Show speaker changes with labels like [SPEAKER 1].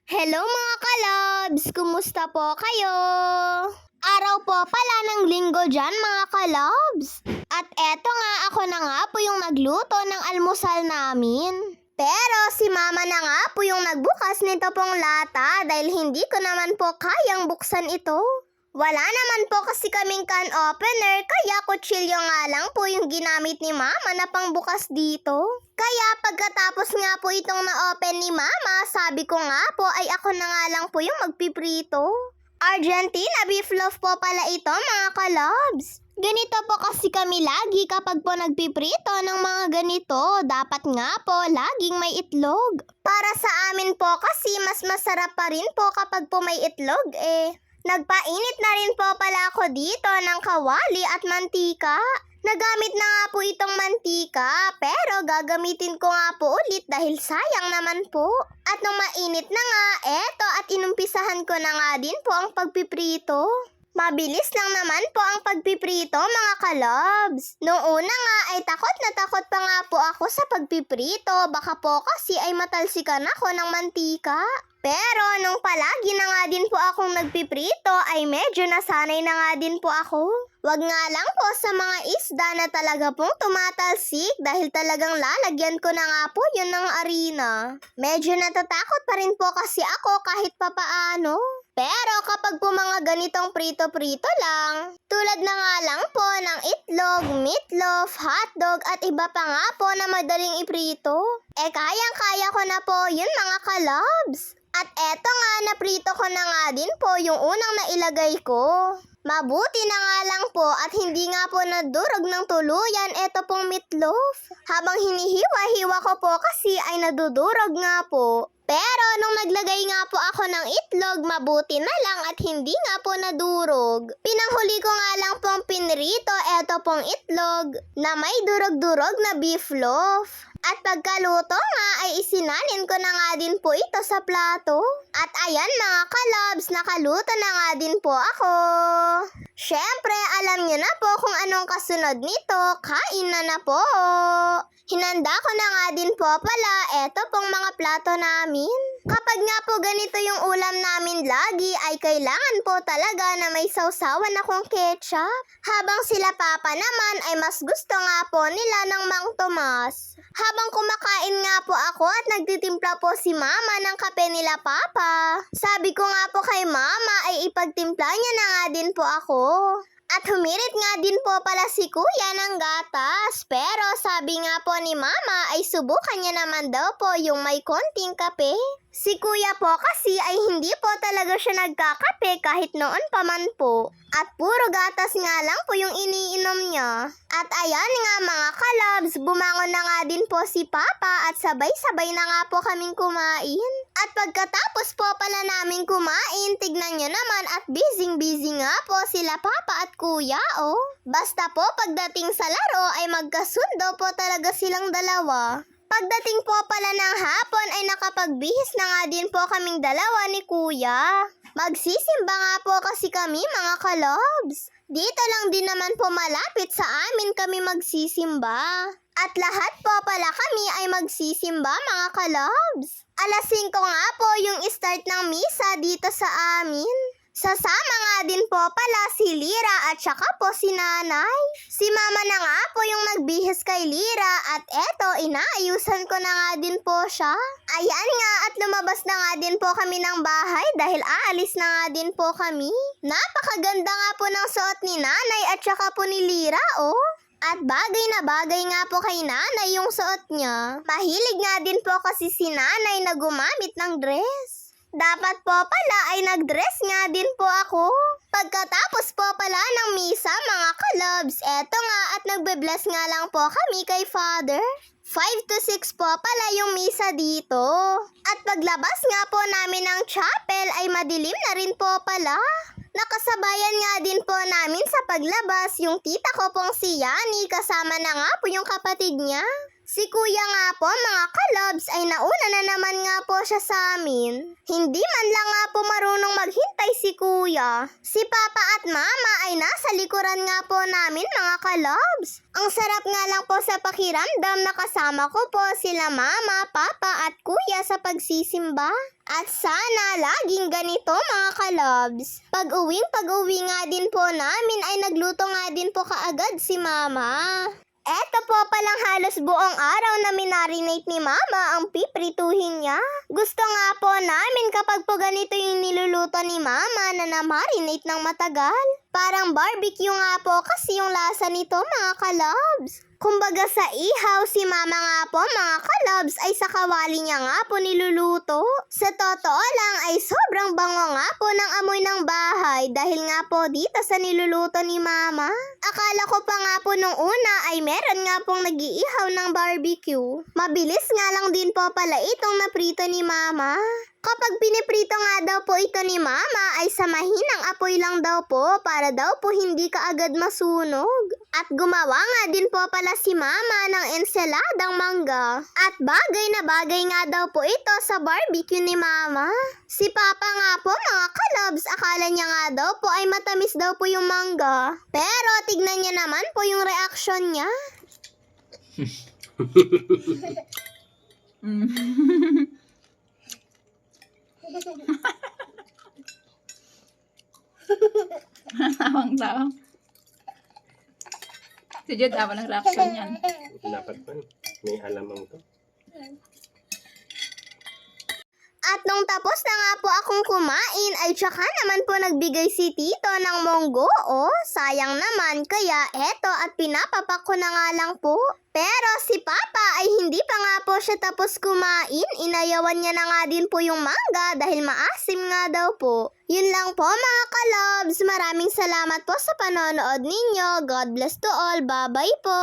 [SPEAKER 1] Hello mga kalabs! Kumusta po kayo? Araw po pala ng linggo dyan mga kalabs. At eto nga, ako na nga po yung nagluto ng almusal namin. Pero si mama na nga po yung nagbukas nito pong lata dahil hindi ko naman po kayang buksan ito. Wala naman po kasi kaming can opener kaya kutsilyo nga lang po yung ginamit ni mama na pangbukas dito. Kaya pagkatapos nga po itong na-open ni mama, sabi ko nga po ay ako na nga lang po yung magpiprito. Argentina beef loaf po pala ito mga kalabs. Ganito po kasi kami lagi kapag po nagpiprito ng mga ganito. Dapat nga po laging may itlog. Para sa amin po kasi mas masarap pa rin po kapag po may itlog Nagpainit na rin po pala ako dito ng kawali at mantika. Nagamit na nga po itong mantika, pero gagamitin ko nga po ulit dahil sayang naman po. At nung mainit na nga, eto at inumpisahan ko na nga din po ang pagpiprito. Mabilis lang naman po ang pagpiprito mga kalabs. Noong una nga ay takot pa nga po ako sa pagpiprito. Baka po kasi ay matalsikan ako ng mantika. Pero nung palagi na nga din po akong nagpiprito ay medyo nasanay na nga din po ako. Wag nga lang po sa mga isda na talaga pong tumatalsik dahil talagang lalagyan ko na nga po yun ng arena. Medyo natatakot pa rin po kasi ako kahit papaano. Pero kapag po mga ganitong prito-prito lang, tulad na nga lang po ng itlog, meatloaf, hotdog at iba pa nga po na madaling iprito, kayang-kaya ko na po yun mga kalabs. At eto nga, naprito ko na nga din po yung unang nailagay ko. Mabuti na nga lang po at hindi nga po nadurog ng tuluyan eto pong meatloaf. Habang hinihiwa-hiwa ko po kasi ay nadudurog nga po. Pero nung naglagay nga po ako ng itlog, mabuti na lang at hindi nga po nadurog. Pinanghuli ko nga lang pong pinrito eto pong itlog na may durog-durog na beef loaf. At pagkaluto nga ay isinalin ko na nga din po ito sa plato. At ayan mga kalabs, nakaluto na nga din po ako. Syempre, alam niyo na po kung anong kasunod nito, kain na po. Hinanda ko na nga din po pala eto pong mga plato namin. Kapag nga po ganito yung ulam namin lagi ay kailangan po talaga na may sausawan akong ketchup. Habang sila papa naman ay mas gusto nga po nila ng Mang Tomas. Habang kumakain nga po ako at nagtitimpla po si mama ng kape nila papa. Sabi ko nga po kay mama ay ipagtimpla niya na nga din po ako. At humirit nga din po pala si kuya ng gatas. Pero sabi nga po ni mama ay subukan niya naman daw po yung may konting kape. Si kuya po kasi ay hindi po talaga siya nagkakape kahit noon pa man po. At puro gatas nga lang po yung iniinom niya. At ayan nga mga kalabs, bumangon na nga din po si papa at sabay-sabay na nga po kaming kumain. At pagkatapos po pala namin kumain, tignan nyo naman at busy-busy nga po sila papa at kuya Basta po pagdating sa laro ay magkasundo po talaga silang dalawa. Pagdating po pala ng hapon ay nakapagbihis na nga din po kaming dalawa ni kuya. Magsisimba nga po kasi kami mga kalobs. Dito lang din naman po malapit sa amin kami magsisimba. At lahat po pala kami ay magsisimba mga kalobs. Alas 5 nga po yung start ng misa dito sa amin. Sasama nga din po pala si Lira at saka po si nanay. Si mama na nga po yung nagbihis kay Lira at eto inaayusan ko na nga din po siya. Ayan nga at lumabas na nga din po kami ng bahay dahil aalis na nga din po kami. Napakaganda nga po ng suot ni nanay at saka po ni Lira At bagay na bagay nga po kay nanay yung suot niya. Mahilig nga din po kasi si nanay na gumamit ng dress. Dapat po pala ay nag-dress nga din po ako. Pagkatapos po pala ng misa mga kalobs, eto nga at nagbe-bless nga lang po kami kay Father. 5 to 6 po pala yung misa dito. At paglabas nga po namin ng chapel ay madilim na rin po pala. Nakasabayan nga din po namin sa paglabas yung tita ko pong si Yani kasama na nga po yung kapatid niya. Si kuya nga po mga kalobs ay nauna na naman nga po siya sa amin. Hindi man lang nga po marunong maghintay si kuya. Si papa at mama ay nasa likuran nga po namin mga kalobs. Ang sarap nga lang po sa pakiramdam na kasama ko po sila mama, papa at kuya sa pagsisimba. At sana laging ganito mga kalobs. Pag-uwi nga din po namin ay nagluto nga din po kaagad si mama. Eto po palang halos buong araw na minarinate ni mama ang piprituhin niya. Gusto nga po namin kapag po ganito yung niluluto ni mama na na-marinate ng matagal. Parang barbecue nga po kasi yung lasa nito mga kalobs. Kumbaga sa ihaw, si mama nga po mga kalobs ay sa kawali niya nga po niluluto. Sa totoo lang ay sobrang bango nga po ng amoy ng bahay dahil nga po dito sa niluluto ni mama. Akala ko pa nga po nung una ay meron nga pong nag-iihaw ng barbecue. Mabilis nga lang din po pala itong naprito ni mama. Kapag piniprito nga daw po ito ni mama ay sa mahinang apoy lang daw po para daw po hindi kaagad masunog. At gumawa nga din po pala si mama ng ensaladang mangga. At bagay na bagay nga daw po ito sa barbecue ni mama. Si papa nga po mga kalobs, akala niya nga daw po ay matamis daw po yung mangga. Pero tignan niya naman po yung reaksyon niya.
[SPEAKER 2] Tawang-tawang. Si Jude, ng reaction yan.
[SPEAKER 3] Dapat pa, may alamang to.
[SPEAKER 1] At nung tapos na nga po akong kumain ay tsaka naman po nagbigay si tito ng monggo. Sayang naman kaya eto at pinapapak ko na nga lang po. Pero si papa ay hindi pa nga po siya tapos kumain. Inayawan niya na nga din po yung mangga dahil maasim nga daw po. Yun lang po mga kalobs. Maraming salamat po sa panonood ninyo. God bless to all. Bye-bye po.